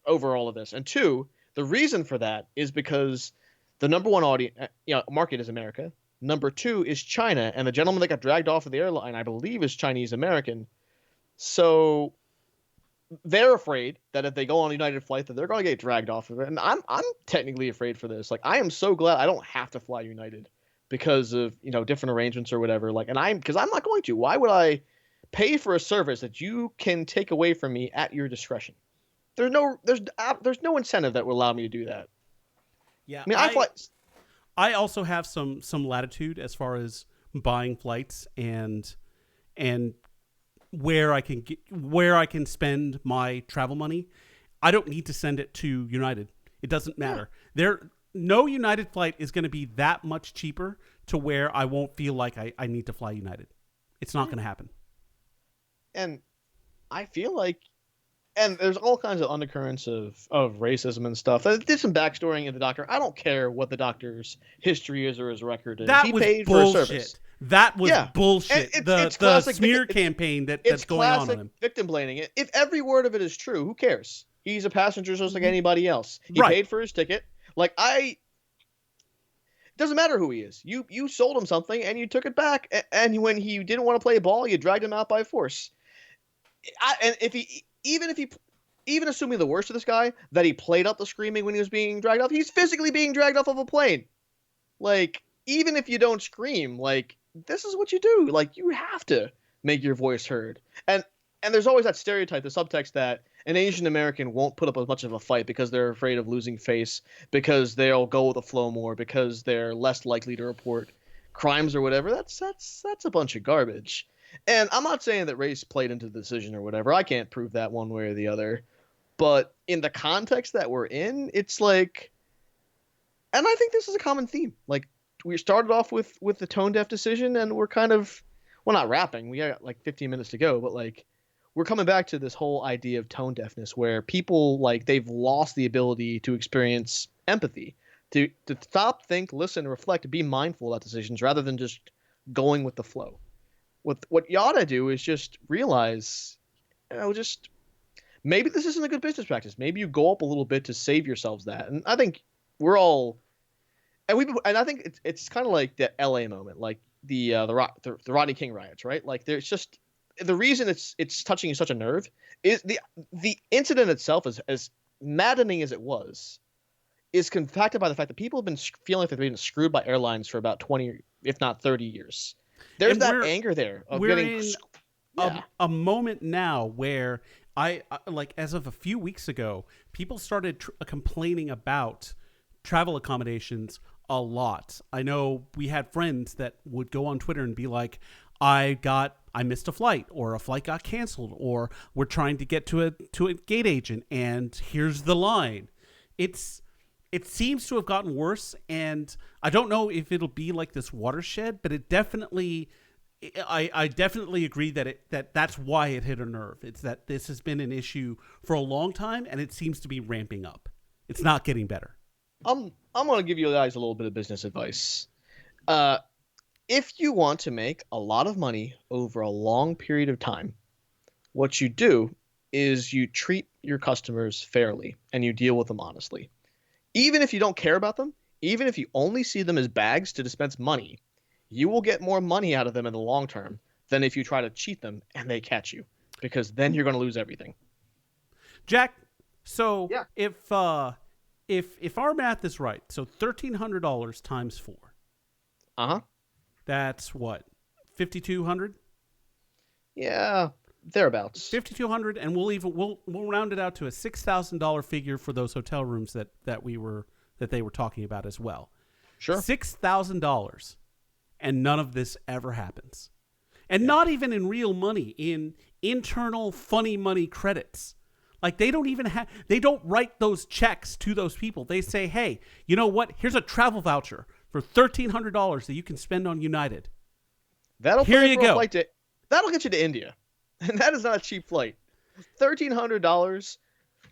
over all of this. And two, The reason for that is because the number one audience, market is America. Number two is China, and the gentleman that got dragged off of the airline, I believe, is Chinese American. So they're afraid that if they go on a United flight, that they're going to get dragged off of it. And I'm technically afraid for this. Like, I am so glad I don't have to fly United because of different arrangements or whatever. Like, because I'm not going to. Why would I pay for a service that you can take away from me at your discretion? There's no incentive that will allow me to do that. Yeah, I mean, I fly. I also have some latitude as far as buying flights and where I can spend my travel money. I don't need to send it to United. It doesn't matter. No United flight is going to be that much cheaper to where I won't feel like I need to fly United. It's not going to happen. And I feel like, and there's all kinds of undercurrents of racism and stuff. I did some backstorying in the doctor. I don't care what the doctor's history is or his record is. He paid for a service. That was bullshit. The smear campaign that's going on him. Victim blaming. If every word of it is true, who cares? He's a passenger just like anybody else. He paid for his ticket. It doesn't matter who he is. You sold him something and you took it back. And when he didn't want to play ball, you dragged him out by force. Even assuming the worst of this guy, that he played up the screaming when he was being dragged off, he's physically being dragged off of a plane. Like, even if you don't scream, like, this is what you do. Like, you have to make your voice heard. And there's always that stereotype, the subtext that an Asian American won't put up as much of a fight because they're afraid of losing face, because they'll go with the flow more, because they're less likely to report crimes or whatever. That's a bunch of garbage. And I'm not saying that race played into the decision or whatever. I can't prove that one way or the other. But in the context that we're in, it's like, and I think this is a common theme. Like, we started off with the tone deaf decision, and we're kind of, well, not wrapping. We got like 15 minutes to go, but like, we're coming back to this whole idea of tone deafness, where people, like, they've lost the ability to experience empathy, to stop, think, listen, reflect, be mindful about decisions rather than just going with the flow. What you ought to do is just realize, just maybe this isn't a good business practice. Maybe you go up a little bit to save yourselves that. And I think we're all, and I think it's kind of like the LA moment, like the Rodney King riots, right? Like, there's just, the reason it's touching such a nerve is the incident itself, is as maddening as it was, is compacted by the fact that people have been feeling like they've been screwed by airlines for about 20, if not 30 years. There's that anger there of getting a moment now where I like, as of a few weeks ago, people started complaining about travel accommodations a lot. I know we had friends that would go on Twitter and be like, I missed a flight, or a flight got canceled, or we're trying to get to a gate agent and here's the line. It seems to have gotten worse, and I don't know if it'll be like this watershed, but it definitely, I definitely agree that that's why it hit a nerve. It's that this has been an issue for a long time, and it seems to be ramping up. It's not getting better. I'm going to give you guys a little bit of business advice. If you want to make a lot of money over a long period of time, what you do is you treat your customers fairly and you deal with them honestly. Even if you don't care about them, even if you only see them as bags to dispense money, you will get more money out of them in the long term than if you try to cheat them and they catch you, because then you're going to lose everything. Jack, so yeah. If our math is right, so $1,300 times 4. Uh-huh. That's what? 5,200? Yeah, thereabouts. 5,200, and we'll round it out to a $6,000 figure for those hotel rooms that they were talking about as well. Sure. $6,000, and none of this ever happens. And not even in real money, in internal funny money credits. Like, they don't write those checks to those people. They say, hey, you know what? Here's a travel voucher for $1,300 that you can spend on United. That'll get you to India. And that is not a cheap flight. $1,300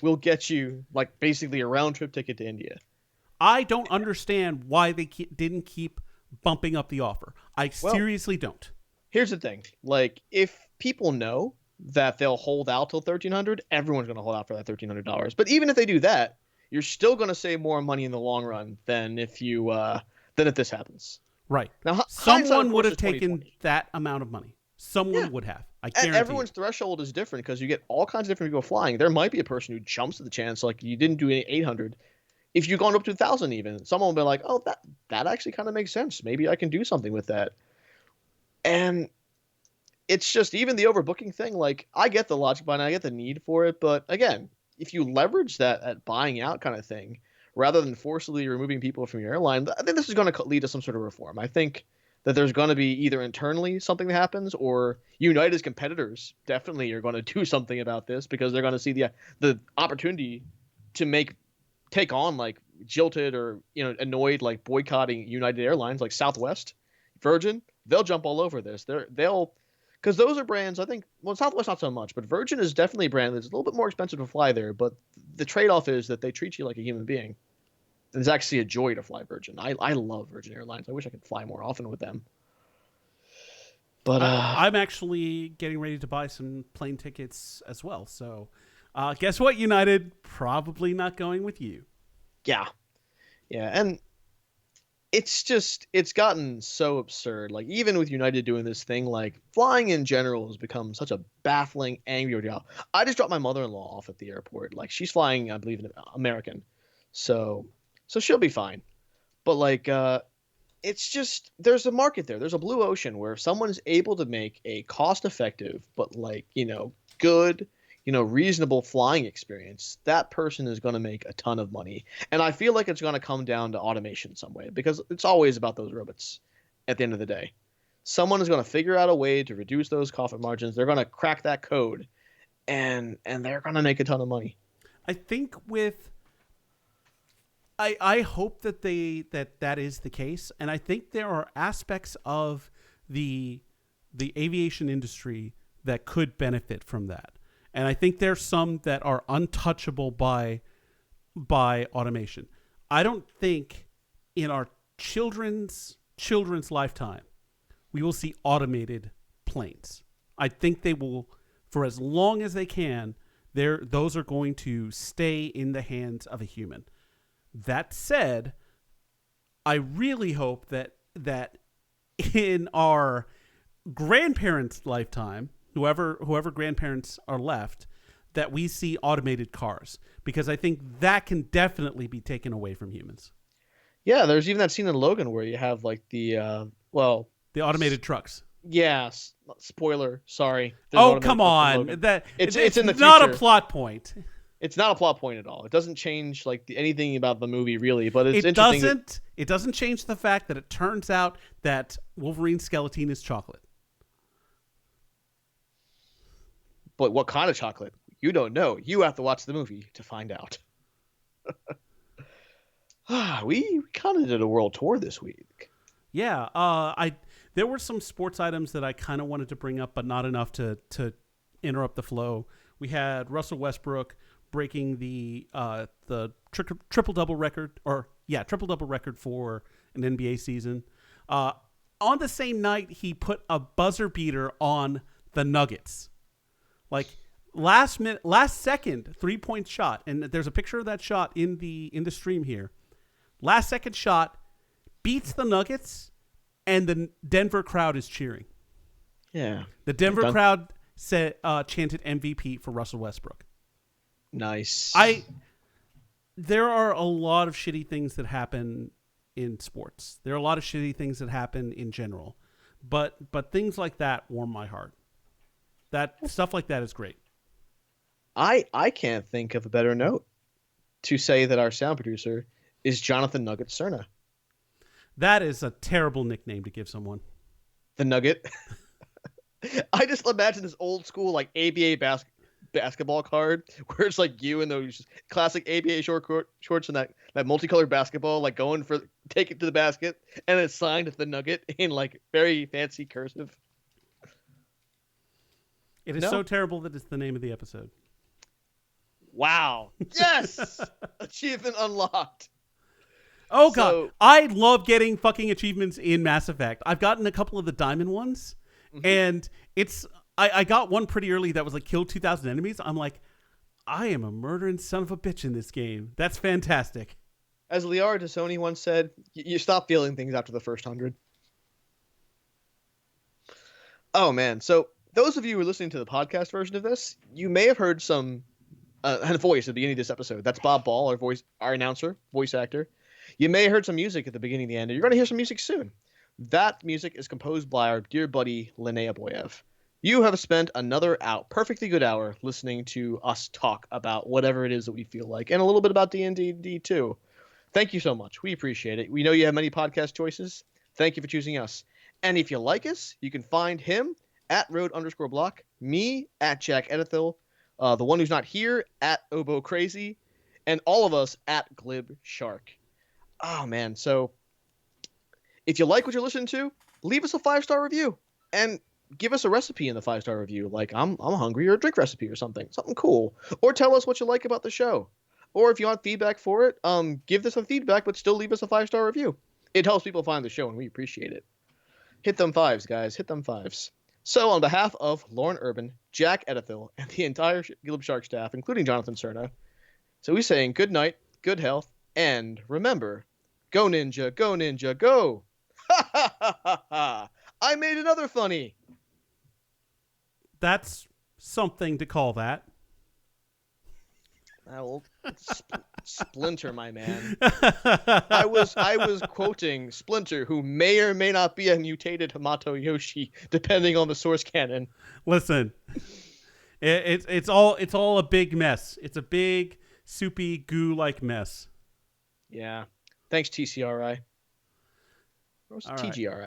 will get you, like, basically a round trip ticket to India. I don't understand why they didn't keep bumping up the offer. I seriously don't. Here's the thing. Like, if people know that they'll hold out till $1,300, everyone's going to hold out for that $1,300. But even if they do that, you're still going to save more money in the long run than if this happens. Right. Now, hindsight, of Someone would course, have is taken 2020. that amount of money. Yeah, Someone would have. I and guarantee you. everyone's threshold is different because you get all kinds of different people flying. There might be a person who jumps at the chance, like you didn't do any 800. If you've gone up to 1,000, even someone will be like, "Oh, that actually kind of makes sense. Maybe I can do something with that." And it's just even the overbooking thing. Like I get the logic behind it, I get the need for it, but again, if you leverage that at buying out kind of thing rather than forcibly removing people from your airline, I think this is going to lead to some sort of reform. I think that there's going to be either internally something that happens, or United's competitors definitely are going to do something about this because they're going to see the opportunity to take on like jilted or annoyed like boycotting United Airlines like Southwest, Virgin. They'll jump all over this. They'll because those are brands, I think, well, Southwest not so much, but Virgin is definitely a brand that's a little bit more expensive to fly there, but the trade-off is that they treat you like a human being. And it's actually a joy to fly Virgin. I love Virgin Airlines. I wish I could fly more often with them. But I'm actually getting ready to buy some plane tickets as well. So, guess what, United? Probably not going with you. yeah. Yeah, and it's gotten so absurd. Like even with United doing this thing, like flying in general has become such a baffling, angry job. I just dropped my mother-in-law off at the airport. Like she's flying, I believe, in American, so she'll be fine. But like, it's just there's a market there. There's a blue ocean where if someone is able to make a cost-effective, but like good, reasonable flying experience, that person is going to make a ton of money. And I feel like it's going to come down to automation some way because it's always about those robots at the end of the day. Someone is going to figure out a way to reduce those profit margins. They're going to crack that code and they're going to make a ton of money. I think I hope that that is the case, and I think there are aspects of the aviation industry that could benefit from that. And I think there's some that are untouchable by automation. I don't think in our children's lifetime we will see automated planes. I think they will, for as long as they can, those are going to stay in the hands of a human. That said, I really hope that in our grandparents' lifetime, whoever grandparents are left, that we see automated cars, because I think that can definitely be taken away from humans. Yeah, there's even that scene in Logan where you have like the automated trucks. Yes, spoiler. Sorry. There's Oh, come on! It's in the not future. A plot point. It's not a plot point at all. It doesn't change like anything about the movie really, but it's interesting. It doesn't change the fact that it turns out that Wolverine's skeleton is chocolate. But what kind of chocolate? You don't know. You have to watch the movie to find out. We kind of did a world tour this week. Yeah, there were some sports items that I kind of wanted to bring up, but not enough to interrupt the flow. We had Russell Westbrook breaking the triple double record, triple double record for an NBA season. On the same night, he put a buzzer beater on the Nuggets. Like last second 3-point shot, and there's a picture of that shot in the stream here. Last second shot beats the Nuggets, and the Denver crowd is cheering. Yeah, the Denver crowd chanted MVP for Russell Westbrook. Nice. There are a lot of shitty things that happen in sports. There are a lot of shitty things that happen in general, but things like that warm my heart. That stuff like that is great. I can't think of a better note to say that our sound producer is Jonathan Nugget Cerna. That is a terrible nickname to give someone. The Nugget. I just imagine this old school like ABA basketball card where it's like you in those classic ABA shorts and that multicolored basketball, like going for take it to the basket, and it's signed the Nugget in like very fancy cursive. It is so terrible that it's the name of the episode. Wow. Yes! Achievement unlocked. Oh, God. I love getting fucking achievements in Mass Effect. I've gotten a couple of the diamond ones, and I got one pretty early that was like kill 2,000 enemies. I'm like, I am a murdering son of a bitch in this game. That's fantastic. As Liara Tassoni once said, you stop feeling things after the first 100. Oh man, so those of you who are listening to the podcast version of this, you may have heard some a voice at the beginning of this episode. That's Bob Ball, our announcer, voice actor. You may have heard some music at the beginning and the end, and you're going to hear some music soon. That music is composed by our dear buddy Linnea Boyev. You have spent another perfectly good hour listening to us talk about whatever it is that we feel like, and a little bit about D&D too. Thank you so much. We appreciate it. We know you have many podcast choices. Thank you for choosing us. And if you like us, you can find him at road_block, me at Jack Edithil, the one who's not here at Obo Crazy, and all of us at Glib Shark. Oh man, so if you like what you're listening to, leave us a 5-star review and give us a recipe in the 5-star review, like I'm hungry, or a drink recipe or something cool, or tell us what you like about the show. Or if you want feedback for it, give us some feedback, but still leave us a 5-star review. It helps people find the show, and we appreciate it. Hit them 5s, guys. Hit them 5s. So on behalf of Lauren Urban, Jack Edithil, and the entire Glib Shark staff, including Jonathan Cerna, so we're saying good night, good health, and remember, go ninja, go! Ha ha ha ha ha! I made another funny. That's something to call that. Well, Splinter, my man. I was quoting Splinter, who may or may not be a mutated Hamato Yoshi, depending on the source canon. Listen, it's all a big mess. It's a big soupy goo-like mess. Yeah. Thanks, TCRI. Or was it All right. TGRI?